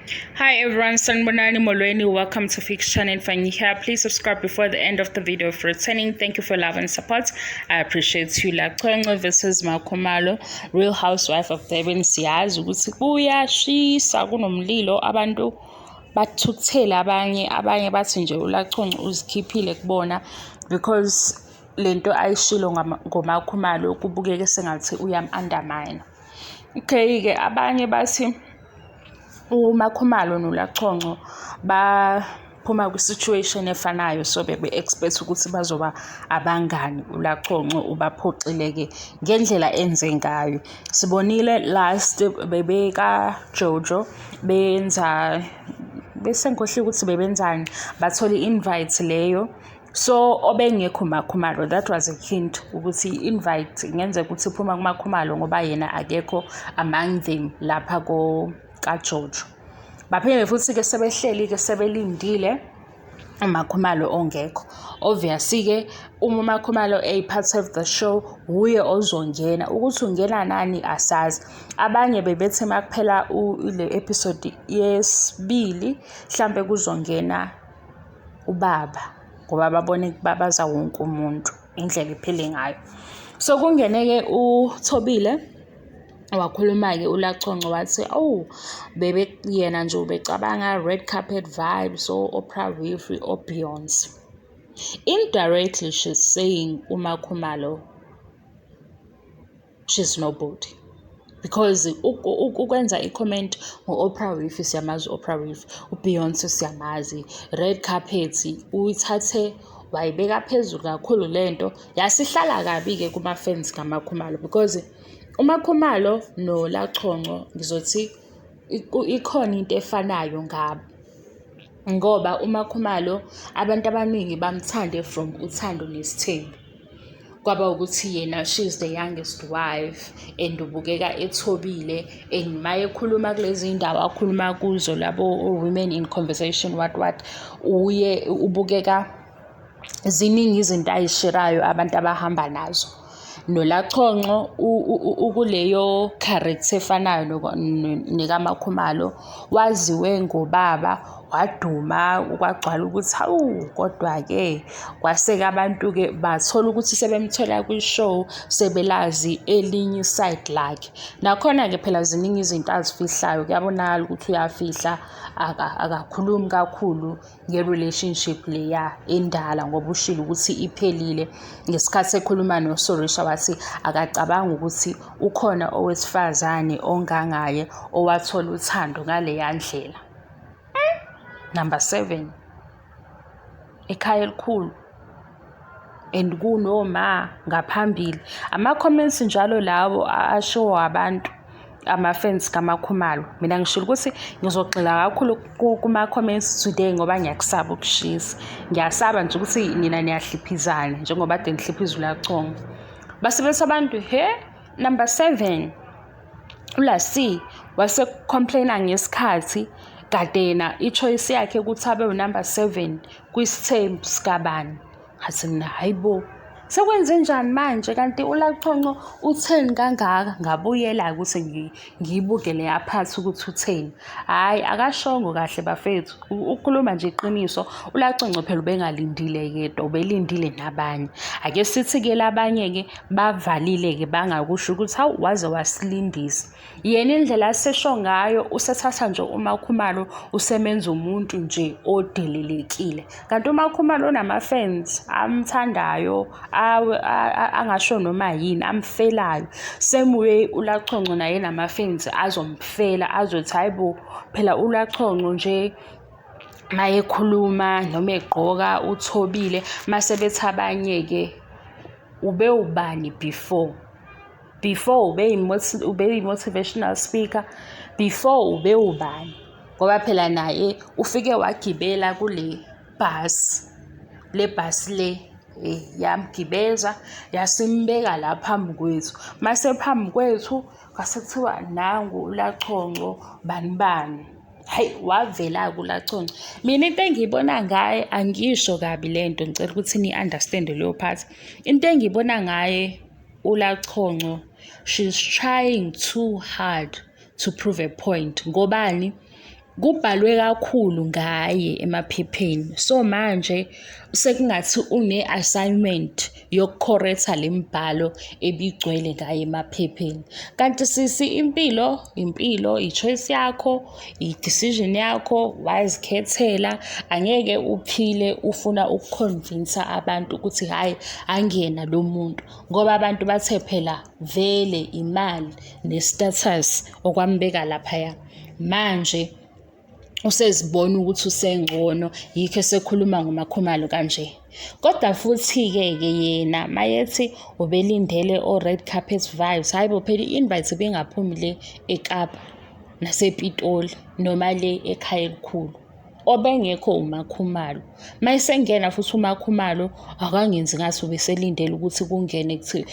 Hi everyone, Sanbonani Molweni. Welcome to Fix Channel. If you're here, please subscribe before the end of the video. For returning, thank you for love and support. I appreciate you. Laconco versus Makhumalo, Real Housewife of Durban. Siyazi ukuthi kuyashisa kunomlilo abantu bathukuthela abanye bathi nje uLaconco uzikhiphile kubona because lento ayishilo ngoMakhumalo kubukeke sengathi uyam-undermine. Okay-ke abanye bathi uMakhumalo noLaconco baphuma kwi-situation efanayo, so bebe-expect ukuthi bazoba abangani. ULaconco ubaphoxile-ke ngendlela enze ngayo. Sibonile last bebeka-Jojo besengikhohlile ukuthi bebenzani, bathola i-invite leyo. So obengekho uMakhumalo, that was a hint ukuthi i-invite ingenzeka ukuthi iphuma kuMakhumalo ngoba yena akekho among them lapha kaJojo. Baphinde futhi-ke sebehleli-ke sebelindile uMakhumalo ongekho. Obviously-ke uma uMakhumalo part of the show, uye ozongena. Ukuthi ungena nani asazi. Abanye bebethi makuphela le episode yesibili mhlambe kuzongena ubaba ngoba babone babaza wonke umuntu indlela iphile ngayo. So kungeneke uThobile wakhuluma-ke uLaconco wathi yena nje ubecabanga red carpet vibes Oprah Winfrey Beyonce. Indirectly she's saying uMakhumalo she's nobody, because ukwenza i-comment ngo-Oprah Winfrey siyamazi Oprah Winfrey, uBeyonce siyamazi, red carpet uyithathe wayibeka phezulu kakhulu lento yasihlala kabi-ke kuma-fans kaMakhumalo, because uMakhumalo noLaconco ngizothi ikhona into efanayo ngabo, ngoba uMakhumalo abantu abaningi bamthande from Uthando Nes'thembu. Kwaba ukuthi yena she's the youngest wife and ubukeka ethobile, and maye ekhuluma kulezi ndawo akhuluma kuzo labo women in conversation what uye ubukeka ziningi izinto ayishirayo abantu abahamba nazo. NoLaconco ukuleyo character efanayo nekaMakhumalo, waziwe ngobaba, waduma, kwagcwala ukuthi hawu, kodwa-ke kwaseka abantu-ke bathola ukuthi sebemthola kwi-show sebelazi elinye iside lakhe. Nakhona-ke phela ziningi izinto azifihlayo, kuyabonakala ukuthi uyafihla, akakhulumi kakhulu nge-relationship leya endala ngoba ushilo ukuthi iphelile. Ngesikhathi ekhuluma noSorisha wathi akacabanga ukuthi ukhona owesifazane ongangaye owathola uthando ngaleya ndlela. Number 7, ekhaya elikhulu and kunoma ngaphambili. Ama-comments njalo lawo ashow abantu ama-fans kaMakhumalo. Mina ngishilo ukuthi ngizogxila kakhulu kuma-comments today ngoba ngiyakusaba ukushisa. Ngiyasaba nje ukuthi nina niyahliphizana njengoba ade nihliphiza uLaconco. Basebenza abantu number 7 uLasi wase-complaina ngesikhathi kade yena i-choice yakhe ukuthi abe number 7 kwisithembu sikabani. Ngathi mina hayibo, sekwenze njani manje kanti uLaconco u-10 kangaka. Ngabuyela ukuthi ngiyibuke leya part ukuthi u-10. Hayi akashongo kahle bafethu, ukhuluma nje iqiniso. uLaconco phela ubengalindile yedwa, ubelindile nabanye. Ake sithi-ke labanye-ke bavalile-ke bangakusho ukuthi hawu waze wasilindisa. Yena indlela asesho ngayo usethatha nje uMakhumalo usemenza umuntu nje odelelekile, kanti uMakhumalo unama-fans amthandayo, angasho noma yini amfelayo. Same way uLaconco naye nama-fans azomfela, azothi hayibo phela uLaconco nje mayekhuluma noma egqoka uthobile. Mase bethi abanye-ke ube ubani before ube yi-motivational speaker, before ube ubani, ngoba phela naye ufike wagibela kule bus le yamgibeza yasimbeka la phambi kwethu. Mase phambi kwethu kwasekuthiwa nangu uLaconco bani. Hayi wavela kuLaconco. Mina into engiyibona ngaye, angisho kabi lento, ngicela ukuthi ni-understand leyo part. Into engiyibona ngaye uLaconco, she's trying too hard to prove a point. Ngobani? kubhalwe kakhulu ngaye emaphepheni. So manje sekungathi une-assignment yokucorrecta le mbhalo ebigcwele ngaye emaphepheni. Kanti sisi impilo, i-choice yakho, i-decision yakho, wazikhethela. Angeke uphile ufuna ukuconvince abantu ukuthi hhayi angiyena lo muntu, ngoba abantu bathe phela vele imali ne-status okwambeka laphaya. Manje usezibona ukuthi usengcono, yikho esekhuluma ngoMakhumalo kanje. Kodwa futhi-ke yena mayethi ubelindele o-red carpet vibes, hhayi bo phela i-invite ibingaphumi le eKapa nasePitoli noma le ekhaya elikhulu. Obengekho uMakhumalo. Mayesengena futhi uMakhumalo akangenzi ngathi ubeselindele ukuthi kungene kuthiwe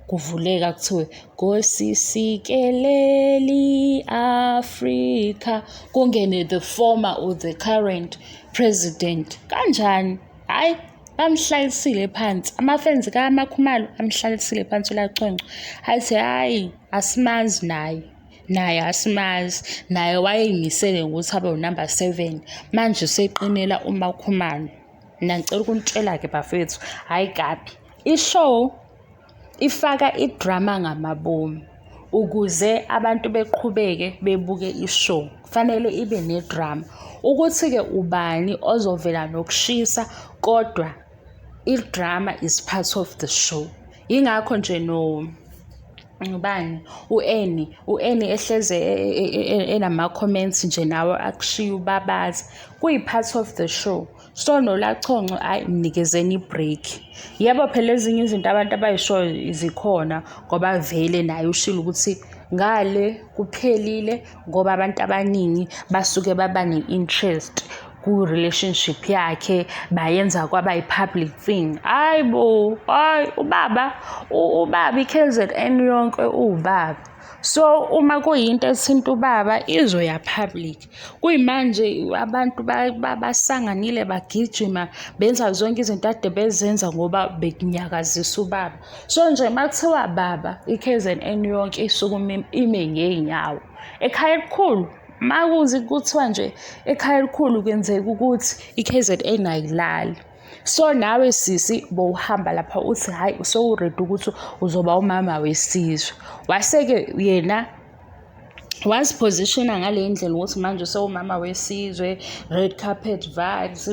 kuvuleka kuthiwe ngosisikeleli Afrika, kungene the former or the current president. Kanjani? Hhayi, bamhlalisile phansi. Amafenzi kaMakhumalo amhlalisile phansi lacwencwe. Athi hhayi, asimazi naye asimazi. Naye wayeyimisele ngokuthi abe unumber 7. Manje useqinela uMakhumalo. Mina ngicela ukunitshela-ke bafethu, hhayi kabi. I-show ifaka idrama ngamabomu ukuze abantu beqhubeke bebuke i-show. Kufanele ibe nedrama ukuthi-ke ubani ozovela nokushisa, kodwa idrama is part of the show. Yingakho nje ngubani u-Annie ehleze enama-comments nje nawe akushiya ubabazi, kuyi-part of the show. So noLaconco ayi mnikezeni i-break. Yebo phela ezinye izinto abantu abayishoyo zikhona ngoba vele naye ushilo ukuthi ngale kuphelile ngoba abantu abaningi basuke baba ne-interest ku-relationship yakhe, bayenza kwaba yi-public thing. Hayi bo, hayi ubaba i-KZN yonke ubaba. So uma kuyinto ethinta ubaba izoya public. Kuyimanje abantu basanganile bagijima benza zonke izinto ade bezenza ngoba bekunyakazisa ubaba. So nje makuthiwa baba i-KZN yonke isukume ime ngeenyawo. Ekhaya elikhulu makuzi kuthiwa nje ekhaya elikhulu kwenzeka ukuthi i-KZN ayilali. So nawe sisi bowuhamba lapha uthi hhayi usewu-ready ukuthi uzoba umama wesizwe. Wase-ke yena wazipositiona ngale ndlela ukuthi manje usewumama wesizwe, red carpet vibes,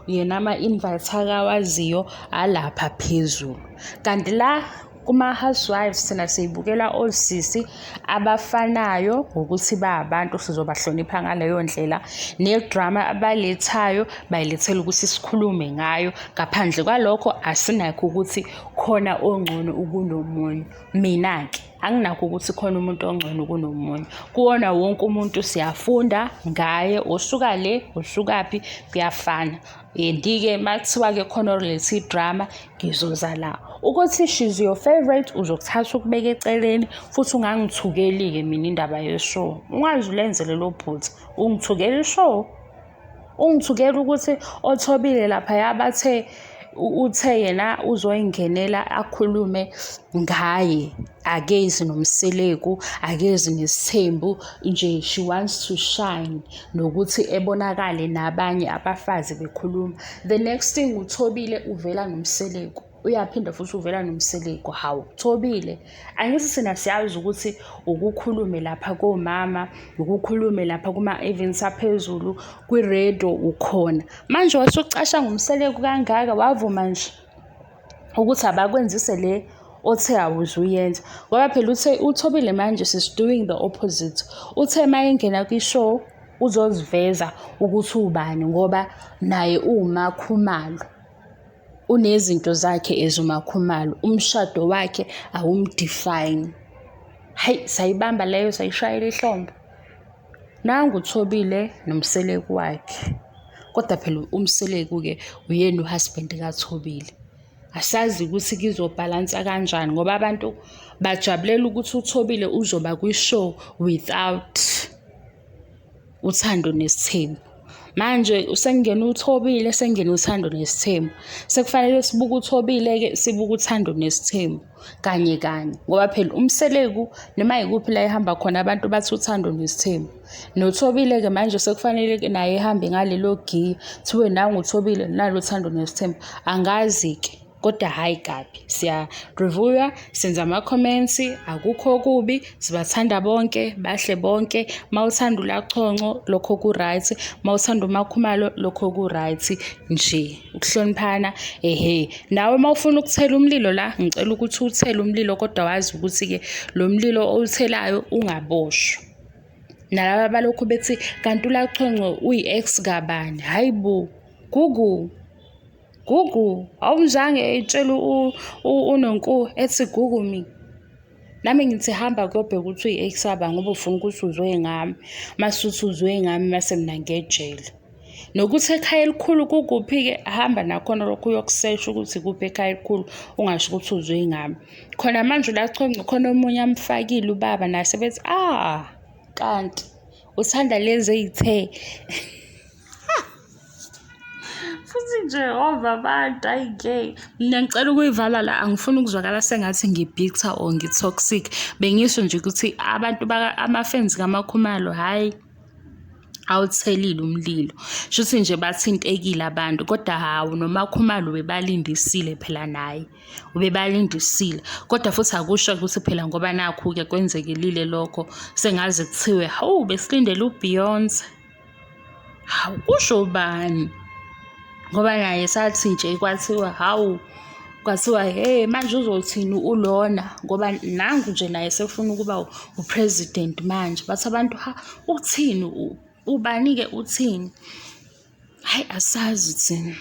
yena ama-invite akawaziyo alapha phezulu. Kanti la kuma-Housewives thina siyibukela osisi abafanayo ngokuthi ba-abantu sizobahlonipha ngaleyo ndlela, nedrama abalethayo bayilethela ukuthi sikhulume ngayo. Ngaphandle kwalokho asinakho ukuthi khona ongcono kunomunye. Mina-ke anginakho ukuthi khona umuntu ongcono kunomunye. Kuwona wonke umuntu siyafunda ngaye, osuka le osukaphi kuyafana. Ndi-ke makuthiwa-ke khona oletha idrama ngizoza la. Ukuthi she's your favorite uzokuthatha ukubeka eceleni futhi ungangithukeli-ke mina indaba yeshow. Ungaze ulenze lelo phutha, ungithukela ishow. Ungithukela ukuthi othobile laphaya bathe uthe yena uzoyingenela akhulume ngaye, akezi noMseleku, akezi Nes'thembu, nje she wants to shine nokuthi ebonakale nabanye abafazi bekhuluma. The next thing uthobile uvela noMseleku, uyaphinda futhi uvela noMseleku. Hawu Thobile, angithi sina siyazi ukuthi ukukhulume lapha komama, ukukhulume lapha kuma-events aphezulu, kwi-radio ukhona. Manje wasucasha ngoMseleku kangaka, wavuma nje ukuthi abakwenzise le othe awuzuyenza. Ngoba phela uThobile manje is doing the opposite. Uthe mayengena kwi-show uzoziveza ukuthi ubani ngoba naye uMakhumalo. Unezinto zakhe ezuMakhumalo, umshado wakhe awumdefine. Hayi sayibamba leyo sayishayela ihlombe. Nangu Thobile noMseleku wakhe. Kodwa phela uMseleku-ke uyena uhusband kaThobile. Asazi ukuthi kuzobhalansa kanjani ngoba abantu bajabulela ukuthi uThobile uzoba kwi-show without Uthando Nes'thembu. Manje usengena uThobile, sengena uThando Nes'thembu. Sekufanele sibuke uThobile-ke sibuke uThando Nes'thembu kanye kanye. Ngoba phela uMseleku noma yikuphi la ehamba khona abantu bathi uThando Nes'thembu. NoThobile-ke manje sekufanele naye ehambe ngalelo giya. Kuthiwe nangu uThobile nalo uThando Nes'thembu. Angazi-ke. Kodwa hhayi kabi, siya-review-a, senza ama-comments, akukho kubi, sibathanda bonke, bahle bonke. Mawuthanda uLaconco, lokho ku-right. Mawuthanda uMakhumalo, lokho ku-right. Nje, ukuhloniphana, Nawe mawufuna ukuthela umlilo la, ngicela ukuthi uthele umlilo, kodwa wazi ukuthi-ke lo mlilo owuthelayo ungaboshwa. Nalaba balokhu bethi, kanti uLaconco uyi-ex kabani? Hayi bo, Gugu, awuzange etshela uNonku ethi Gugu mina. Nami ngithi hamba kuyobheka ukuthi uyi-ex yaba ngoba ufuna ukuthi uzwe ngami. Masuthi uzwe ngami mase mina ngejele. Nokuthi ekhaya elikhulu kukuphi-ke hamba nakhona lokho uyokusesha ukuthi kuphi ekhaya elikhulu ungasho ukuthi uzwe ngami. Khona manje uLaconco khona omunye amfakile ubaba nase bethi kanti uthanda lezi ey'the. Futhi nje abantu ayike. Mina ngicela ukuyivala la, angifuni ukuzwakala sengathi ngi-bitter or ngi-toxic. Bengisho nje ukuthi abantu ama-fans kaMakhumalo hhayi awuthelile umlilo. Shuthi nje bathintekile abantu, kodwa hawu noMakhumalo ubebalindisile phela naye. Ubebalindisile. Kodwa futhi akusho ukuthi phela ngoba nakhu-ke kwenzekelile lokho sengaze kuthiwe, hawu besilindele uBeyonce. Hawu kusho ubani? Ngoba naye sathi nje kwathiwa manje uzothini ulona, ngoba nangu nje naye sefuna ukuba upresident manje. Bathi abantu uthini ubani-ke uthini? Hayi asazi thina.